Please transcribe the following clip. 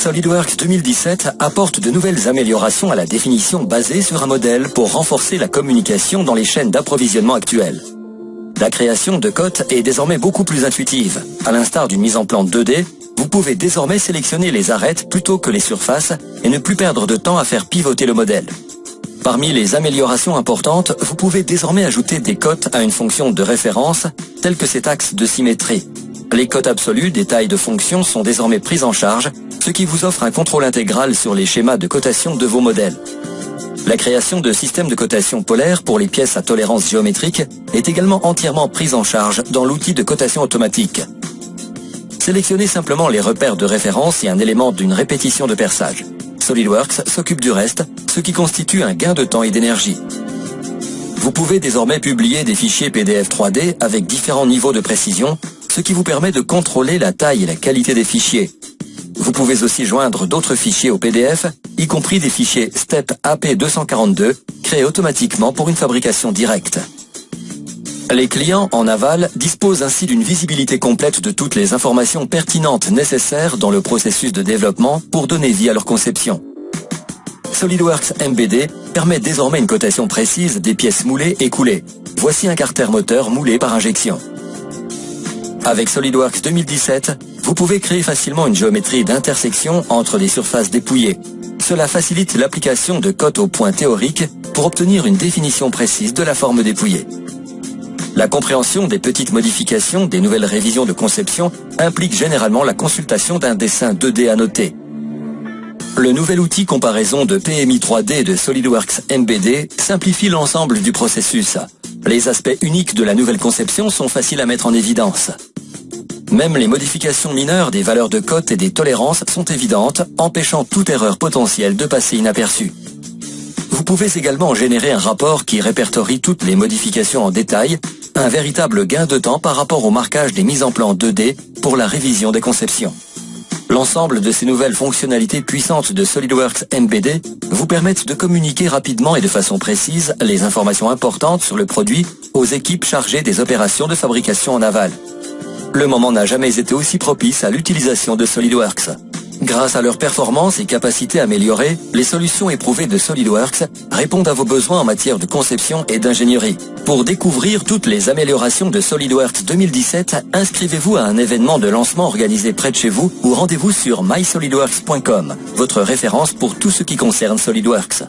SolidWorks 2017 apporte de nouvelles améliorations à la définition basée sur un modèle pour renforcer la communication dans les chaînes d'approvisionnement actuelles. La création de cotes est désormais beaucoup plus intuitive. À l'instar d'une mise en plan 2D, vous pouvez désormais sélectionner les arêtes plutôt que les surfaces et ne plus perdre de temps à faire pivoter le modèle. Parmi les améliorations importantes, vous pouvez désormais ajouter des cotes à une fonction de référence, telle que cet axe de symétrie. Les cotes absolues des tailles de fonction sont désormais prises en charge, ce qui vous offre un contrôle intégral sur les schémas de cotation de vos modèles. La création de systèmes de cotation polaire pour les pièces à tolérance géométrique est également entièrement prise en charge dans l'outil de cotation automatique. Sélectionnez simplement les repères de référence et un élément d'une répétition de perçage. SolidWorks s'occupe du reste, ce qui constitue un gain de temps et d'énergie. Vous pouvez désormais publier des fichiers PDF 3D avec différents niveaux de précision, ce qui vous permet de contrôler la taille et la qualité des fichiers. Vous pouvez aussi joindre d'autres fichiers au PDF, y compris des fichiers STEP AP242, créés automatiquement pour une fabrication directe. Les clients en aval disposent ainsi d'une visibilité complète de toutes les informations pertinentes nécessaires dans le processus de développement pour donner vie à leur conception. SolidWorks MBD permet désormais une cotation précise des pièces moulées et coulées. Voici un carter moteur moulé par injection. Avec SolidWorks 2017, vous pouvez créer facilement une géométrie d'intersection entre des surfaces dépouillées. Cela facilite l'application de cotes au point théorique pour obtenir une définition précise de la forme dépouillée. La compréhension des petites modifications des nouvelles révisions de conception implique généralement la consultation d'un dessin 2D annoté. Le nouvel outil comparaison de PMI 3D de SolidWorks MBD simplifie l'ensemble du processus. Les aspects uniques de la nouvelle conception sont faciles à mettre en évidence. Même les modifications mineures des valeurs de cotes et des tolérances sont évidentes, empêchant toute erreur potentielle de passer inaperçue. Vous pouvez également générer un rapport qui répertorie toutes les modifications en détail, un véritable gain de temps par rapport au marquage des mises en plan 2D pour la révision des conceptions. L'ensemble de ces nouvelles fonctionnalités puissantes de SolidWorks MBD vous permettent de communiquer rapidement et de façon précise les informations importantes sur le produit aux équipes chargées des opérations de fabrication en aval. Le moment n'a jamais été aussi propice à l'utilisation de SolidWorks. Grâce à leurs performances et capacités améliorées, les solutions éprouvées de SolidWorks répondent à vos besoins en matière de conception et d'ingénierie. Pour découvrir toutes les améliorations de SolidWorks 2017, inscrivez-vous à un événement de lancement organisé près de chez vous ou rendez-vous sur mysolidworks.com, votre référence pour tout ce qui concerne SolidWorks.